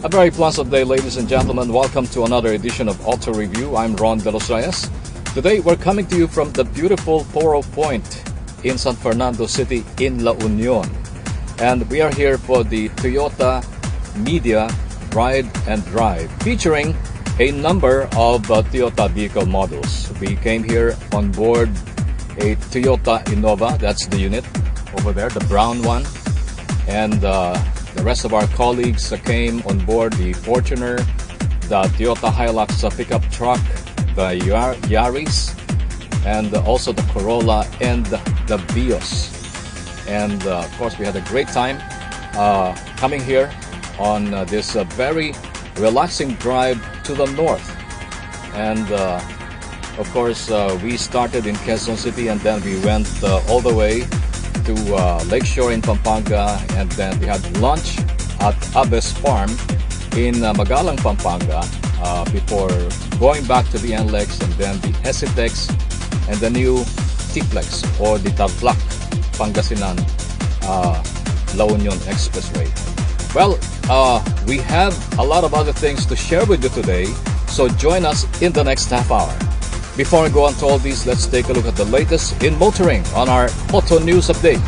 A very pleasant day, ladies and gentlemen. Welcome to another edition of Auto Review. I'm Ron De Los Reyes. Today, we're coming to you from the beautiful Toro Point in San Fernando City in La Union. And we are here for the Toyota Media Ride and Drive, featuring a number of Toyota vehicle models. We came here on board a Toyota Innova, that's the unit over there, the brown one. And the rest of our colleagues came on board the Fortuner, the Toyota Hilux pickup truck, the Yaris, and also the Corolla and the Vios. And of course, we had a great time coming here on this very relaxing drive to the north. And of course, we started in Quezon City, and then we went all the way to Lakeshore in Pampanga, and then we had lunch at Aves Farm in Magalang, Pampanga, before going back to the NLEX and then the Hesitex and the new T-Flex or the Tavlak Pangasinan La Union Expressway. Well, we have a lot of other things to share with you today, so join us in the next half hour. Before we go on to all these, let's take a look at the latest in motoring on our Auto News Update.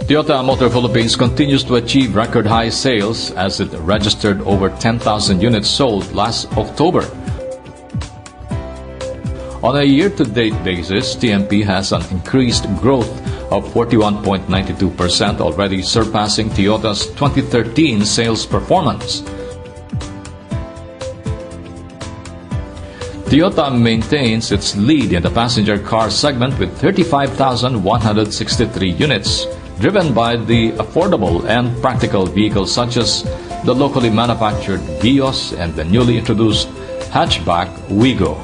Toyota Motor Philippines continues to achieve record high sales as it registered over 10,000 units sold last October. On a year-to-date basis, TMP has an increased growth of 41.92%, already surpassing Toyota's 2013 sales performance. Toyota maintains its lead in the passenger car segment with 35,163 units, driven by the affordable and practical vehicles such as the locally manufactured Vios and the newly introduced hatchback Wigo.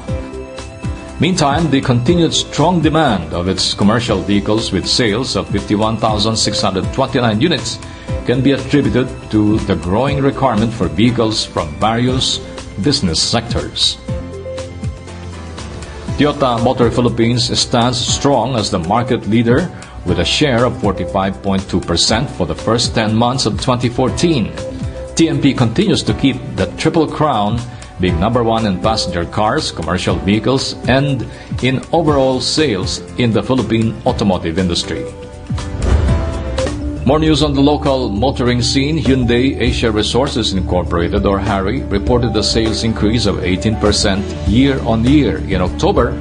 Meantime, the continued strong demand of its commercial vehicles with sales of 51,629 units can be attributed to the growing requirement for vehicles from various business sectors. Toyota Motor Philippines stands strong as the market leader with a share of 45.2% for the first 10 months of 2014. TMP continues to keep the triple crown, being number one in passenger cars, commercial vehicles, and in overall sales in the Philippine automotive industry. More news on the local motoring scene. Hyundai Asia Resources Incorporated, or HARI, reported a sales increase of 18% year-on-year in October,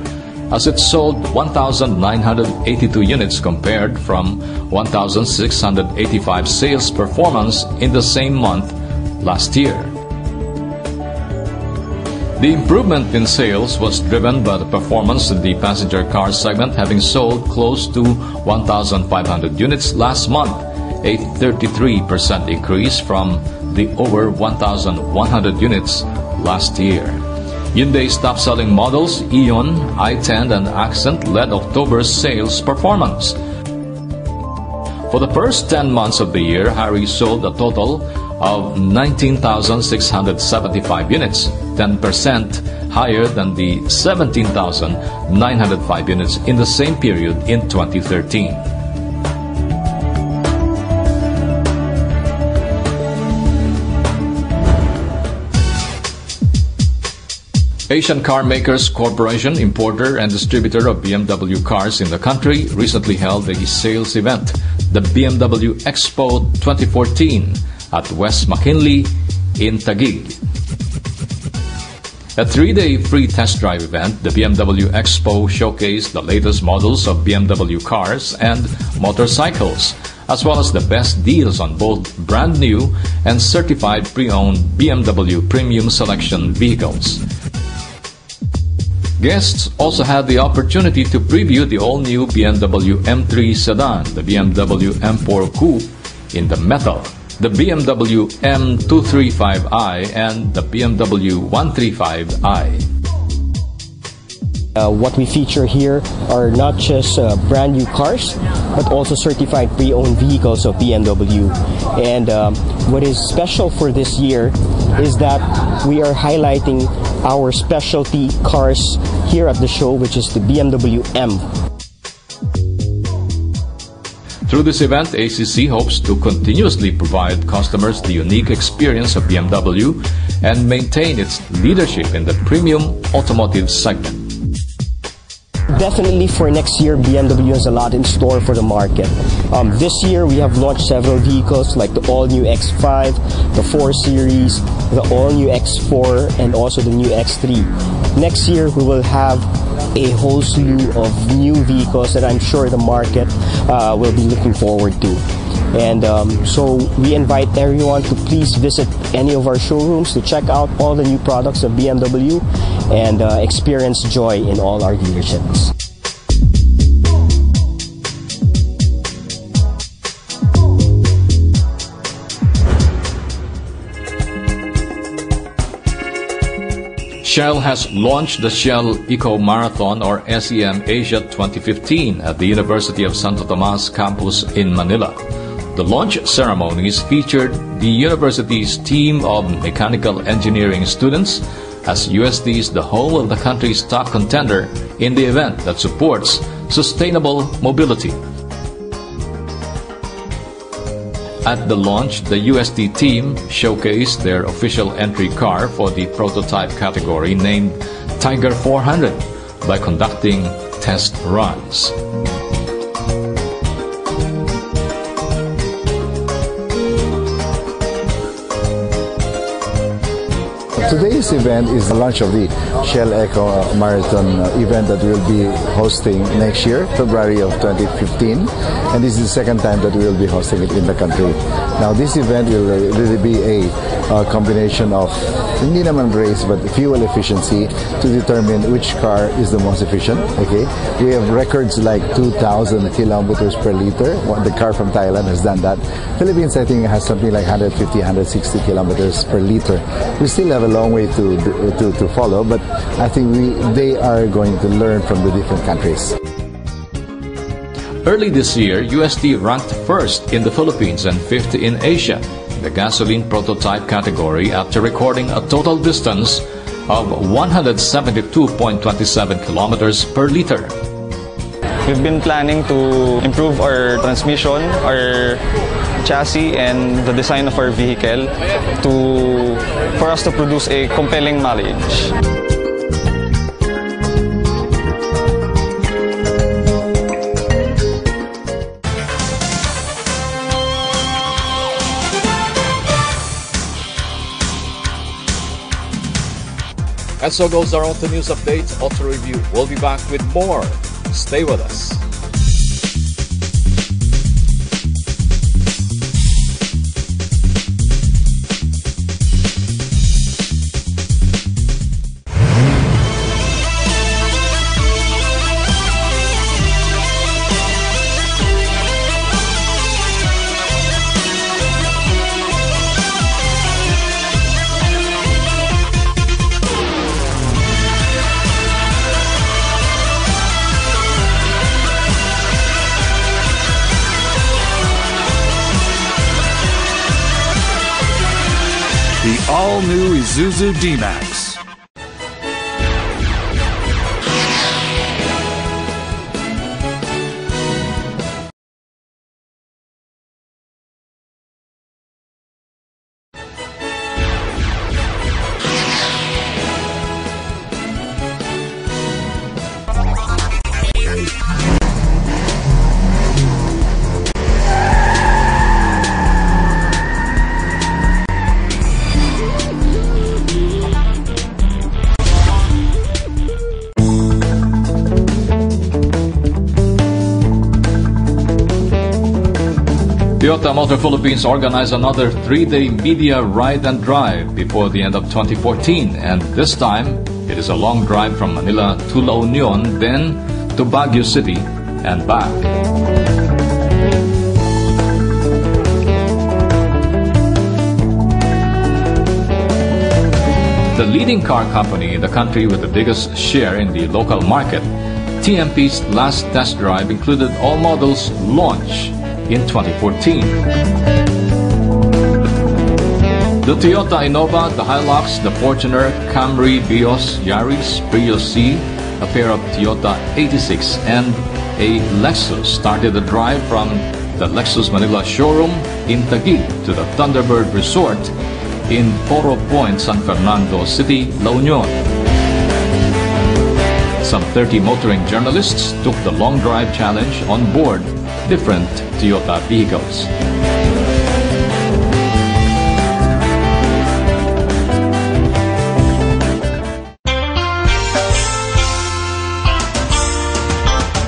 as it sold 1,982 units compared from 1,685 sales performance in the same month last year. The improvement in sales was driven by the performance in the passenger car segment, having sold close to 1,500 units last month, a 33% increase from the over 1,100 units last year. Hyundai's top-selling models, Eon, i10, and Accent, led October's sales performance. For the first 10 months of the year, HARI sold a total of 19,675 units, 10% higher than the 17,905 units in the same period in 2013. Asian Car Makers Corporation, importer and distributor of BMW cars in the country, recently held a sales event, the BMW XPO 2014, at West McKinley in Taguig. A 3-day free test drive event, the BMW XPO showcased the latest models of BMW cars and motorcycles, as well as the best deals on both brand new and certified pre-owned BMW Premium Selection vehicles. Guests also had the opportunity to preview the all-new BMW M3 sedan, the BMW M4 Coupe in the metal, the BMW M235i, and the BMW 135i. What we feature here are not just brand new cars, but also certified pre-owned vehicles of BMW. And what is special for this year is that we are highlighting our specialty cars here at the show, which is the BMW M. Through this event, ACC hopes to continuously provide customers the unique experience of BMW and maintain its leadership in the premium automotive segment. Definitely for next year, BMW has a lot in store for the market. This year, we have launched several vehicles like the all-new X5, the 4 Series, the all-new X4, and also the new X3. Next year, we will have a whole slew of new vehicles that I'm sure the market will be looking forward to. And so we invite everyone to please visit any of our showrooms to check out all the new products of BMW and experience joy in all our dealerships. Shell has launched the Shell Eco Marathon or SEM Asia 2015 at the University of Santo Tomas campus in Manila. The launch ceremonies featured the university's team of mechanical engineering students as USD is the whole of the country's top contender in the event that supports sustainable mobility. At the launch, the USD team showcased their official entry car for the prototype category named Tiger 400 by conducting test runs. Today's event is the launch of the Shell Eco Marathon event that we'll be hosting next year, February of 2015. And this is the second time that we will be hosting it in the country. Now this event will really be a combination of hindi naman race but fuel efficiency to determine which car is the most efficient. Okay, we have records like 2,000 kilometers per liter. The car from Thailand has done that. Philippines, I think, has something like 150, 160 kilometers per liter. We still have a long way to follow, but I think they are going to learn from the different countries. Early this year, USD ranked first in the Philippines and fifth in Asia in the gasoline prototype category after recording a total distance of 172.27 kilometers per liter. We've been planning to improve our transmission, our chassis, and the design of our vehicle for us to produce a compelling mileage. And so goes our Auto News Update, Auto Review. We'll be back with more. Stay with us. The all-new Isuzu D-Max. Toyota Motor Philippines organized another 3-day media ride and drive before the end of 2014, and this time it is a long drive from Manila to La Union, then to Baguio City and back. The leading car company in the country with the biggest share in the local market, TMP's last test drive included all models launched in 2014. The Toyota Innova, the Hilux, the Fortuner, Camry, Vios, Yaris, Prius C, a pair of Toyota 86 and a Lexus started the drive from the Lexus Manila showroom in Taguig to the Thunderbird Resort in Poro Point, San Fernando City, La Union. Some 30 motoring journalists took the long drive challenge on board different Toyota vehicles.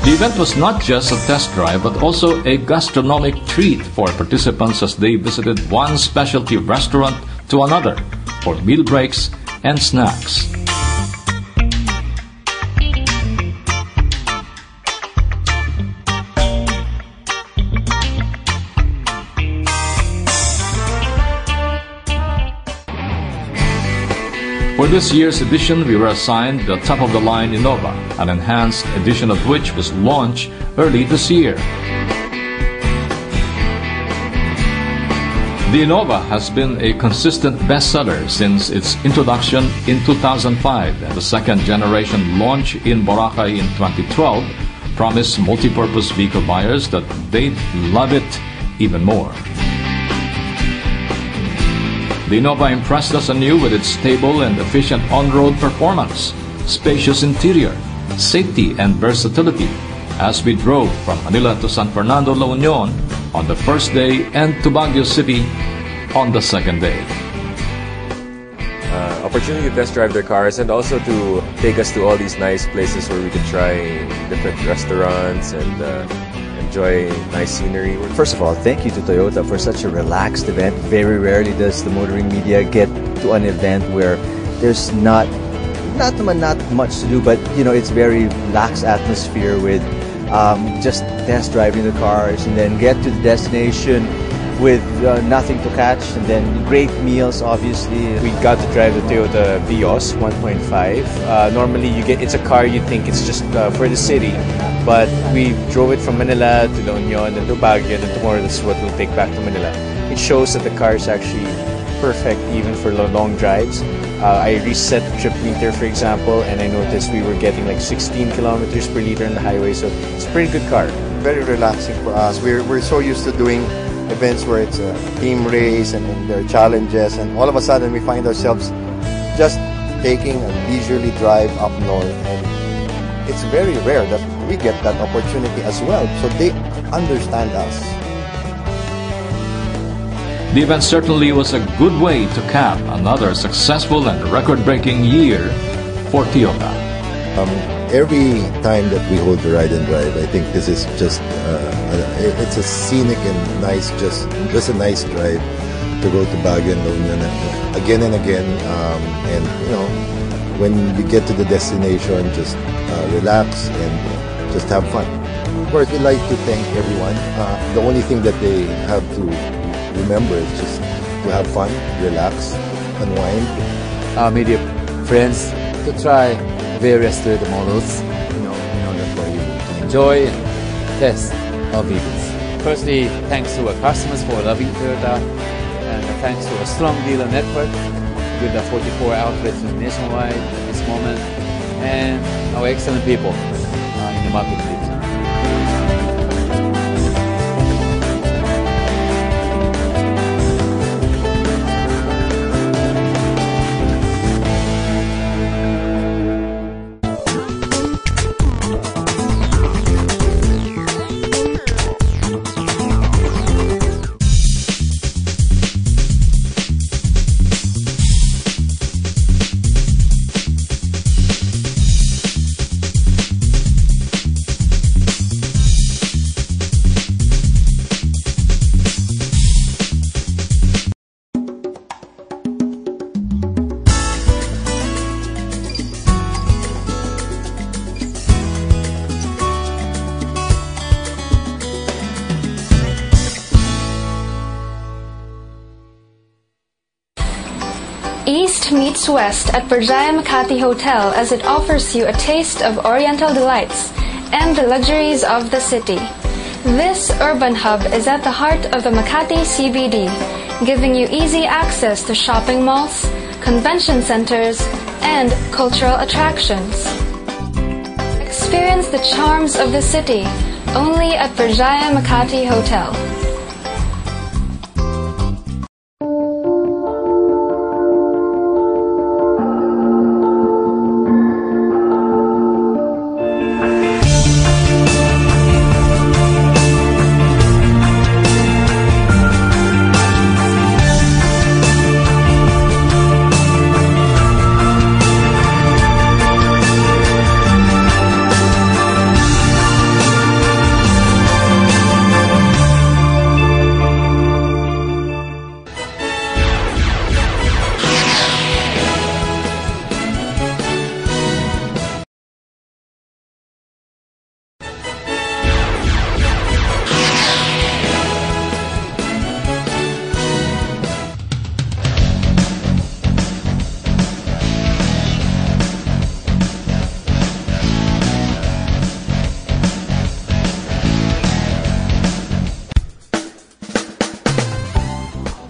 The event was not just a test drive but also a gastronomic treat for participants as they visited one specialty restaurant to another for meal breaks and snacks. For this year's edition, we were assigned the top-of-the-line Innova, an enhanced edition of which was launched early this year. The Innova has been a consistent bestseller since its introduction in 2005, and the second-generation launch in Boracay in 2012 promised multi-purpose vehicle buyers that they'd love it even more. The Innova impressed us anew with its stable and efficient on-road performance, spacious interior, safety, and versatility as we drove from Manila to San Fernando, La Union on the first day and to Baguio City on the second day. Opportunity to test drive their cars and also to take us to all these nice places where we could try different restaurants and enjoy nice scenery. First of all, thank you to Toyota for such a relaxed event. Very rarely does the motoring media get to an event where there's not much to do, but you know, it's very relaxed atmosphere with just test driving the cars and then get to the destination with nothing to catch, and then great meals. Obviously, we got to drive the Toyota Vios 1.5. Normally, it's a car you think it's just for the city, but we drove it from Manila to La Union and to Baguio, and then tomorrow this is what we'll take back to Manila. It shows that the car is actually perfect even for long drives. I reset the trip meter, for example, and I noticed we were getting like 16 kilometers per liter on the highway, so it's a pretty good car. Very relaxing for us. We're so used to doing events where it's a team race and there are challenges, and all of a sudden we find ourselves just taking a leisurely drive up north, and it's very rare that we get that opportunity as well, so they understand us. The event certainly was a good way to cap another successful and record-breaking year for Toyota. Every time that we hold the ride and drive, I think this is just it's a scenic and nice, just a nice drive to go to Baguio and La Union again and again. And you know, when you get to the destination, just relax and just have fun. Of course, we like to thank everyone. The only thing that they have to remember is just to have fun, relax, unwind. Media friends to try various Toyota models, in order for you to enjoy and test our vehicles. Firstly, thanks to our customers for loving Toyota, and thanks to a strong dealer network with the 44 outlets nationwide at this moment, and our excellent people in the marketplace. East meets West at Berjaya Makati Hotel as it offers you a taste of Oriental delights and the luxuries of the city. This urban hub is at the heart of the Makati CBD, giving you easy access to shopping malls, convention centers, and cultural attractions. Experience the charms of the city only at Berjaya Makati Hotel.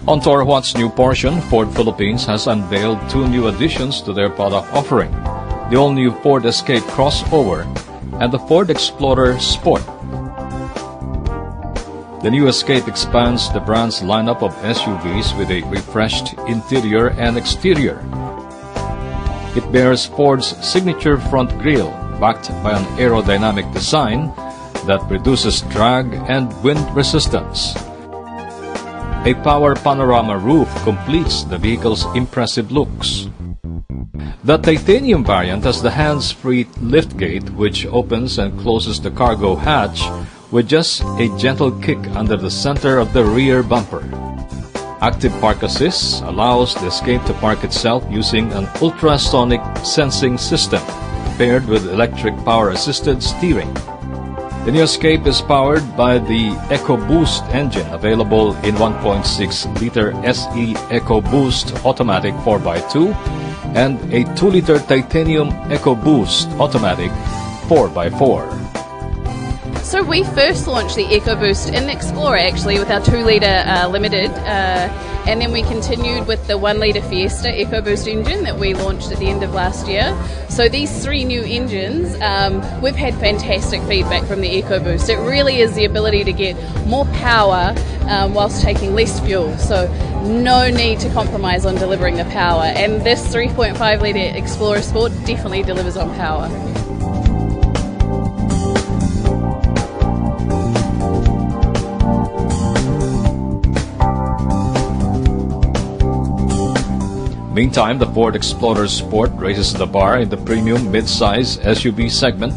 On Tour What's New portion, Ford Philippines has unveiled two new additions to their product offering, the all-new Ford Escape Crossover and the Ford Explorer Sport. The new Escape expands the brand's lineup of SUVs with a refreshed interior and exterior. It bears Ford's signature front grille, backed by an aerodynamic design that reduces drag and wind resistance. A power panorama roof completes the vehicle's impressive looks. The titanium variant has the hands-free liftgate, which opens and closes the cargo hatch with just a gentle kick under the center of the rear bumper. Active Park Assist allows the Escape to park itself using an ultrasonic sensing system paired with electric power-assisted steering. The new Escape is powered by the EcoBoost engine, available in 1.6-liter SE EcoBoost Automatic 4x2 and a 2-liter Titanium EcoBoost Automatic 4x4. So we first launched the EcoBoost in the Explorer actually with our 2-litre Limited, and then we continued with the 1-litre Fiesta EcoBoost engine that we launched at the end of last year. So these three new engines, we've had fantastic feedback from the EcoBoost. It really is the ability to get more power whilst taking less fuel. So no need to compromise on delivering the power. And this 3.5-litre Explorer Sport definitely delivers on power. Meantime, the Ford Explorer Sport raises the bar in the premium mid-size SUV segment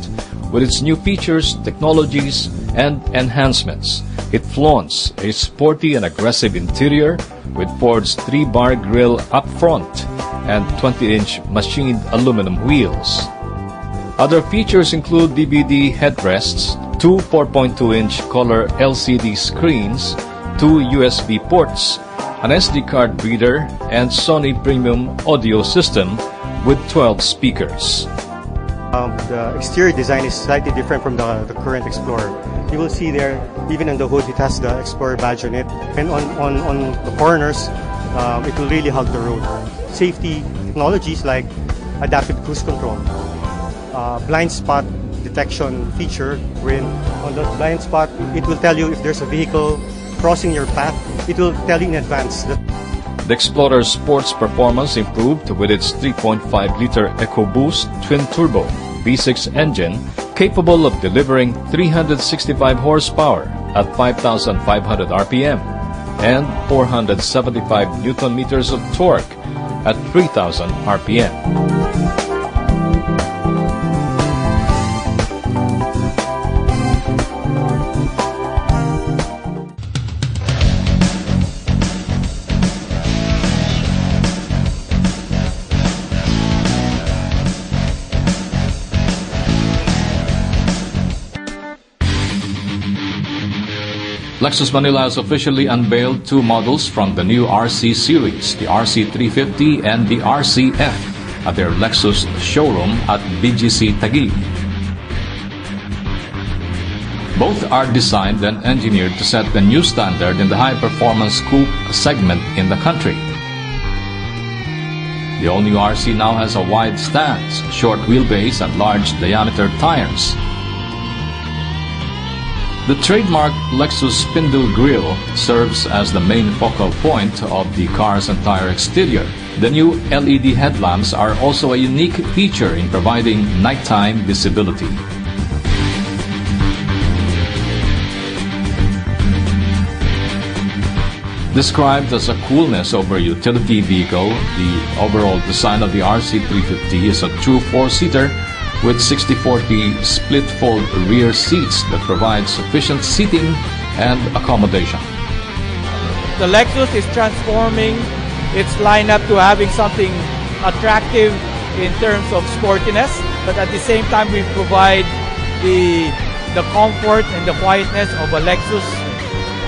with its new features, technologies, and enhancements. It flaunts a sporty and aggressive interior with Ford's 3-bar grille up front and 20-inch machined aluminum wheels. Other features include DVD headrests, two 4.2-inch color LCD screens, two USB ports, an SD card reader, and Sony premium audio system with 12 speakers. The exterior design is slightly different from the current Explorer. You will see there, even on the hood, it has the Explorer badge on it. And on the corners, it will really hug the road. Safety technologies like adaptive cruise control, blind spot detection feature, wherein on the blind spot, it will tell you if there's a vehicle crossing your path. It will tell you in advance. The Explorer Sport's performance improved with its 3.5-liter EcoBoost twin-turbo V6 engine capable of delivering 365 horsepower at 5,500 RPM and 475 Newton-meters of torque at 3,000 RPM. Lexus Manila has officially unveiled two models from the new RC series, the RC350 and the RCF, at their Lexus showroom at BGC Taguig. Both are designed and engineered to set the new standard in the high-performance coupe segment in the country. The all-new RC now has a wide stance, short wheelbase, and large diameter tires. The trademark Lexus spindle grille serves as the main focal point of the car's entire exterior. The new LED headlamps are also a unique feature in providing nighttime visibility. Described as a coolness over utility vehicle, the overall design of the RC350 is a true four-seater with 60/40 split-fold rear seats that provide sufficient seating and accommodation. The Lexus is transforming its lineup to having something attractive in terms of sportiness, but at the same time we provide the comfort and the quietness of a Lexus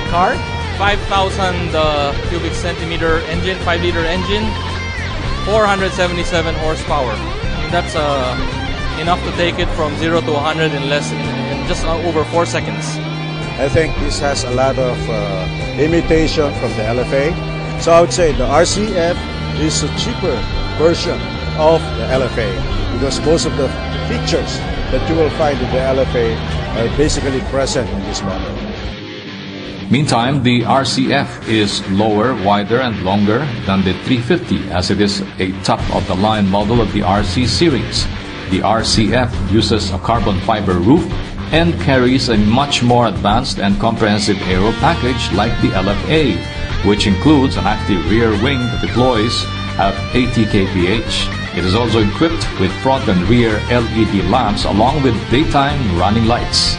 car. 5,000 cubic centimeter engine, 5-liter engine, 477 horsepower. That's enough to take it from 0 to 100 in just over 4 seconds. I think this has a lot of imitation from the LFA. So I would say the RCF is a cheaper version of the LFA because most of the features that you will find in the LFA are basically present in this model. Meantime, the RCF is lower, wider, and longer than the 350 as it is a top-of-the-line model of the RC series. The RCF uses a carbon fiber roof and carries a much more advanced and comprehensive aero package like the LFA, which includes an active rear wing that deploys at 80 kph. It is also equipped with front and rear LED lamps along with daytime running lights.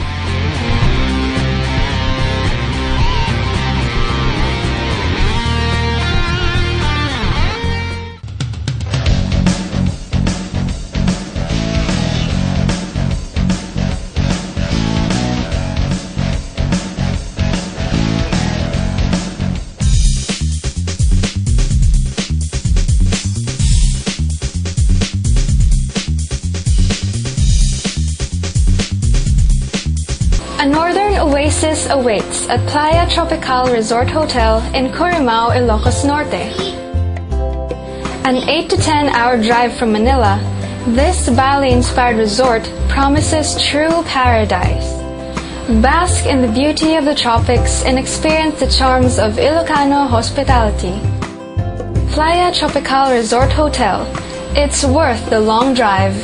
A northern oasis awaits at Playa Tropical Resort Hotel in Corimao, Ilocos Norte. An 8 to 10 hour drive from Manila, this Bali-inspired resort promises true paradise. Bask in the beauty of the tropics and experience the charms of Ilocano hospitality. Playa Tropical Resort Hotel. It's worth the long drive.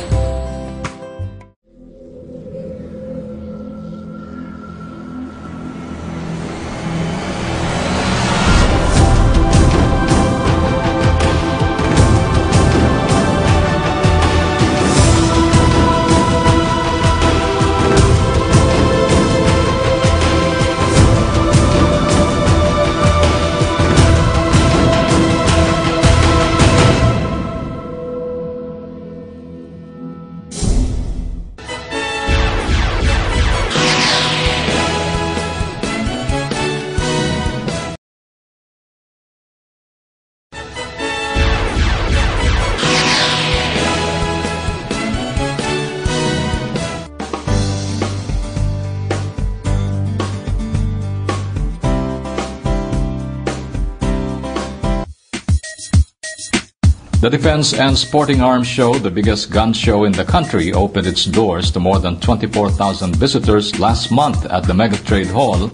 The Defense and Sporting Arms Show, the biggest gun show in the country, opened its doors to more than 24,000 visitors last month at the Mega Trade Hall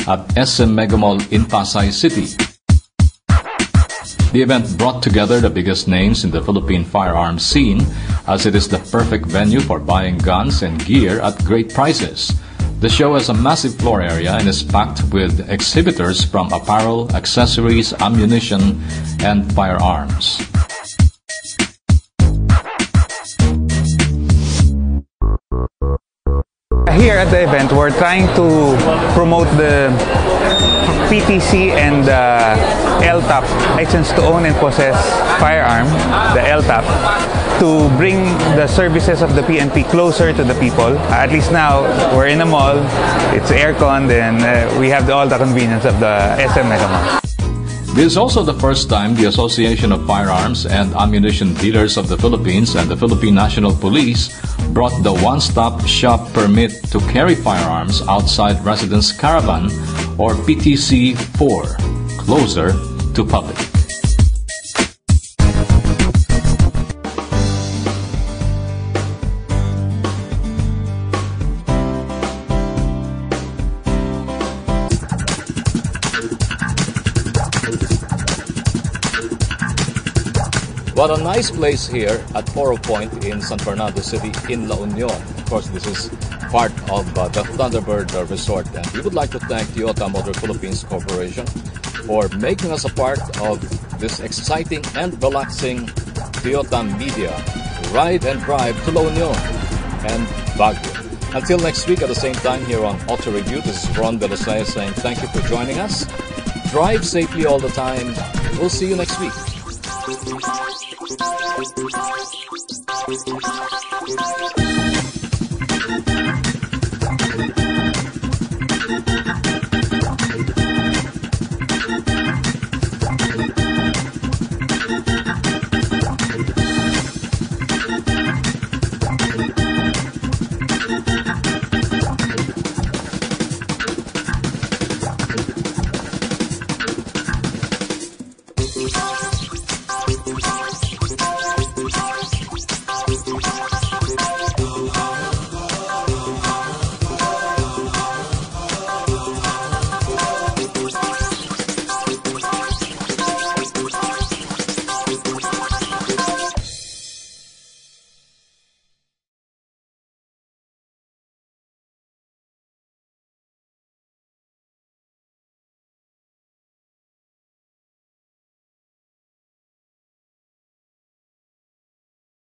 at SM Mega Mall in Pasay City. The event brought together the biggest names in the Philippine firearms scene, as it is the perfect venue for buying guns and gear at great prices. The show has a massive floor area and is packed with exhibitors from apparel, accessories, ammunition, and firearms. Here at the event, we're trying to promote the PTC and LTAP, license to own and possess firearm, the LTAP. to bring the services of the PNP closer to the people. At least now, we're in a mall, it's aircon, then we have all the convenience of the SM Mega Mall. This is also the first time the Association of Firearms and Ammunition Dealers of the Philippines and the Philippine National Police brought the one-stop shop permit to carry firearms outside residence caravan, or PTC-4, closer to public. What a nice place here at Poro Point in San Fernando City in La Union. Of course, this is part of the Thunderbird Resort, and we would like to thank Toyota Motor Philippines Corporation for making us a part of this exciting and relaxing Toyota Media Ride and Drive to La Union and Baguio. Until next week at the same time here on Auto Review, this is Ron de los Reyes saying thank you for joining us. Drive safely all the time. We'll see you next week. Thank you.